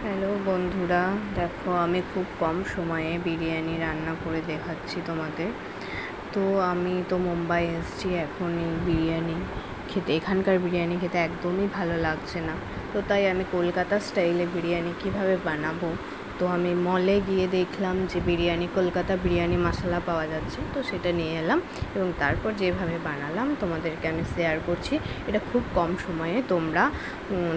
Hello বন্ধুরা, দেখো আমি খুব কম সময়ে বিরিয়ানি রান্না করে দেখাচ্ছি তোমাদের। তো আমি তো মুম্বাই এসেছি, এখন এই বিরিয়ানি খেতে, এখানকার বিরিয়ানি খেতে একদমই ভালো লাগছে না। তো তাই আমি কলকাতা স্টাইলে বিরিয়ানি কিভাবে বানাবো, তো আমি মলে গিয়ে দেখলাম যে কলকাতা বিরিয়ানি মশলা পাওয়া যাচ্ছে, তো সেটা নিয়ে এলাম এবং তারপর যেভাবে বানালাম তোমাদেরকে আমি শেয়ার করছি। এটা খুব কম সময়ে তোমরা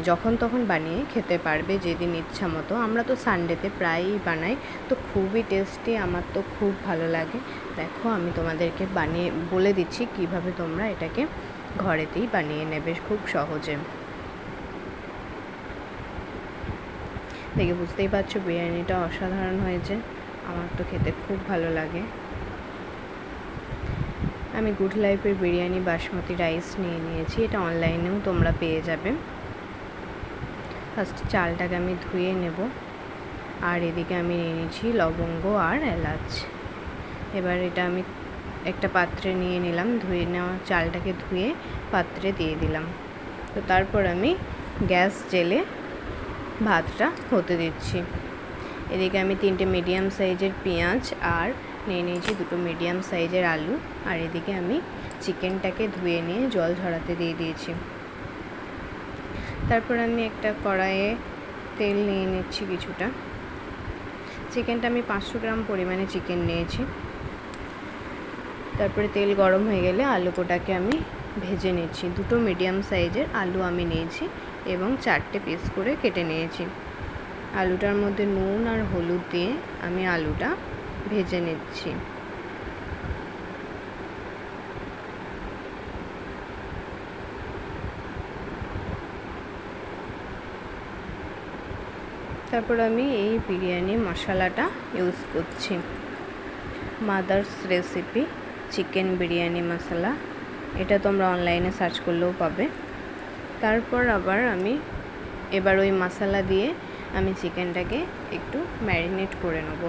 যখন তখন বানিয়ে খেতে পারবে, যেদিন ইচ্ছা মতো। আমরা তো সানডেতে প্রায়ই বানাই, তো খুবই টেস্টি, আমার তো খুব ভালো লাগে। দেখো আমি তোমাদেরকে বানিয়ে বলে দিচ্ছি কিভাবে তোমরা এটাকে ঘরেতেই বানিয়ে নেবে খুব সহজে। দেখে বুঝতেই পারছো বিরিয়ানিটা অসাধারণ হয়েছে, আমার তো খেতে খুব ভালো লাগে। আমি গুড লাইফের বিরিয়ানি বাসমতি রাইস নিয়ে নিয়েছি, এটা অনলাইনেও তোমরা পেয়ে যাবে। ফার্স্ট চালটাকে আমি ধুয়ে নেব, আর এদিকে আমি নিয়ে নিয়েছি লবঙ্গ আর এলাচ। এবার এটা আমি একটা পাত্রে নিয়ে নিলাম, ধুয়ে নেওয়া চালটাকে ধুয়ে পাত্রে দিয়ে দিলাম। তো তারপর আমি গ্যাস জেলে ভাতটা হতে দিচ্ছি। এদিকে আমি 3টে মিডিয়াম সাইজের পেঁয়াজ আর নিয়ে নিয়েছি 2টো মিডিয়াম সাইজের আলু, আর এদিকে আমি চিকেনটাকে ধুয়ে নিয়ে জল ঝরাতে দিয়ে দিয়েছি। তারপর আমি একটা কড়াইয়ে তেল নিয়ে নিচ্ছি কিছুটা। চিকেনটা আমি 500 গ্রাম পরিমাণে চিকেন নিয়েছি। তারপরে তেল গরম হয়ে গেলে আলু কোটাকে আমি ভেজে নিচ্ছি। 2টো মিডিয়াম সাইজের আলু আমি নিয়েছি এবং 4টে পিস করে কেটে নিয়েছি। আলুটার মধ্যে নুন আর হলুদ দিয়ে আমি আলুটা ভেজে নিচ্ছি। তারপর আমি এই বিরিয়ানি মশলাটা ইউজ করছি, মাদার্স রেসিপি চিকেন বিরিয়ানি মশলা। এটা তোমরা অনলাইনে সার্চ করলেও পাবে। তারপর আবার আমি এবার ওই মশলা দিয়ে আমি চিকেনটাকে একটু ম্যারিনেট করে নেব।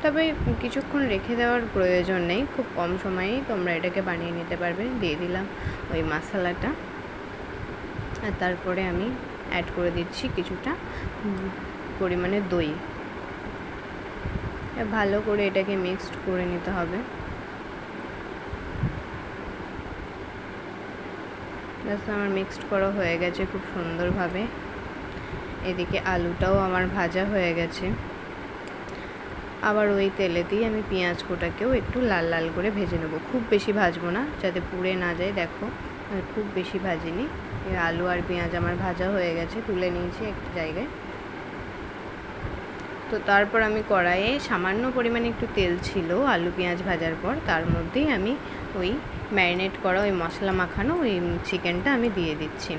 তবে কিছুক্ষণ রেখে দেওয়ার প্রয়োজন নেই, খুব কম সময়েই তোমরা এটাকে বানিয়ে নিতে পারবে। দিয়ে দিলাম ওই মশলাটা, আর তারপরে আমি অ্যাড করে দিচ্ছি কিছুটা পরিমাণে দই। ভালো করে এটাকে মিক্সড করে নিতে হবে। ব্যাস, আমার মিক্সড করা হয়ে গেছে খুব সুন্দরভাবে। এদিকে আলুটাও আমার ভাজা হয়ে গেছে। আবার ওই তেলেতেই আমি পেঁয়াজ কোটাকেও একটু লাল লাল করে ভেজে নেব, খুব বেশি ভাজবো না যাতে পুড়ে না যায়। দেখো আমি খুব বেশি ভাজিনি। আলু আর পেঁয়াজ আমার ভাজা হয়ে গেছে, তুলে নিয়েছি একটা জায়গায়। তো তারপর আমি কড়াইয়ে সামান্য পরিমাণে একটু তেল ছিল আলু পেঁয়াজ ভাজার পর, তার মধ্যেই আমি ওই ম্যারিনেট করা ওই মশলা মাখানো ওই চিকেনটা আমি দিয়ে দিচ্ছি।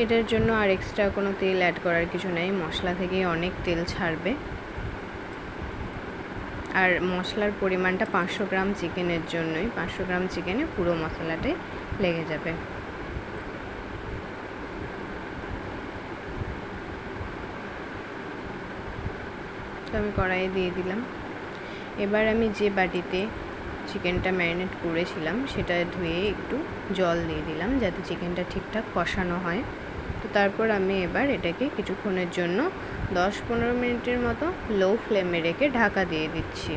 এটার জন্য আর এক্সট্রা কোনো তেল অ্যাড করার কিছু নেই, মশলা থেকেই অনেক তেল ছাড়বে। আর মশলার পরিমাণটা 500 গ্রাম চিকেনের জন্যই, 500 গ্রাম চিকেনে পুরো মশলাটাই লেগে যাবে। তো আমি কড়াইয়ে দিয়ে দিলাম। এবার আমি যে বাটিতে চিকেনটা ম্যারিনেট করেছিলাম সেটা ধুয়ে একটু জল দিয়ে দিলাম যাতে চিকেনটা ঠিকঠাক কষানো হয়। তো তারপর আমি এবার এটাকে কিছুক্ষণের জন্য 10-15 মিনিটের মতো লো ফ্লেমে রেখে ঢাকা দিয়ে দিচ্ছি।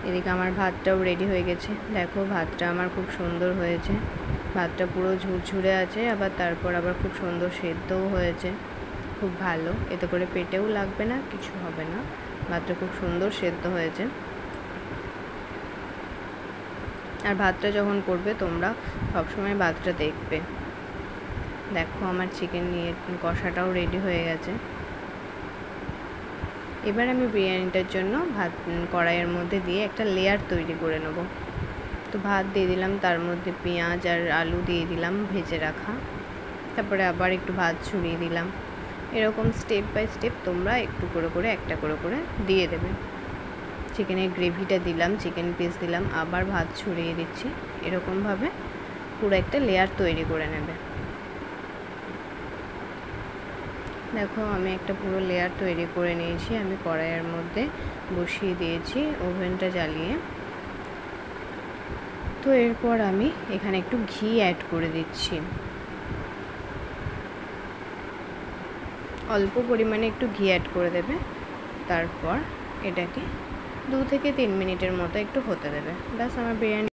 এদিকে আমার ভাতটাও রেডি হয়ে গেছে। দেখো ভাতটা আমার খুব সুন্দর হয়েছে, ভাতটা পুরো ঝুরঝুরে আছে, আবার তারপর আবার খুব সুন্দর সেদ্ধও হয়েছে, খুব ভালো। এতে করে পেটেও লাগবে না, কিছু হবে না। ভাতটা খুব সুন্দর সেদ্ধ হয়েছে। আর ভাতটা যখন করবে তোমরা সবসময় ভাতটা দেখবে। দেখো আমার চিকেন নিয়ে কষাটাও রেডি হয়ে গেছে। এবার আমি বিরিয়ানিটার জন্য ভাত কড়াইয়ের মধ্যে দিয়ে একটা লেয়ার তৈরি করে নেব। তো ভাত দিয়ে দিলাম, তার মধ্যে পেঁয়াজ আর আলু দিয়ে দিলাম ভেজে রাখা, তারপরে আবার একটু ভাত ছড়িয়ে দিলাম। এরকম স্টেপ বাই স্টেপ তোমরা একটু করে করে একটা করে করে দিয়ে দেবে। চিকেনের গ্রেভিটা দিলাম, চিকেন পিস দিলাম, আবার ভাত ছড়িয়ে দিচ্ছি। এরকমভাবে পুরো একটা লেয়ার তৈরি করে নেবে। দেখো আমি একটা পুরো লেয়ার তৈরি করে নিয়েছি। আমি কড়াইয়ের মধ্যে বসিয়ে দিয়েছি ওভেনটা জ্বালিয়ে। তো এরপর আমি এখানে একটু ঘি অ্যাড করে দিচ্ছি, অল্প পরিমাণে একটু ঘি অ্যাড করে দেবে। তারপর এটাকে 2 থেকে 3 মিনিটের মতো একটু হতে দেবে। ব্যাস আমার বিরিয়ানি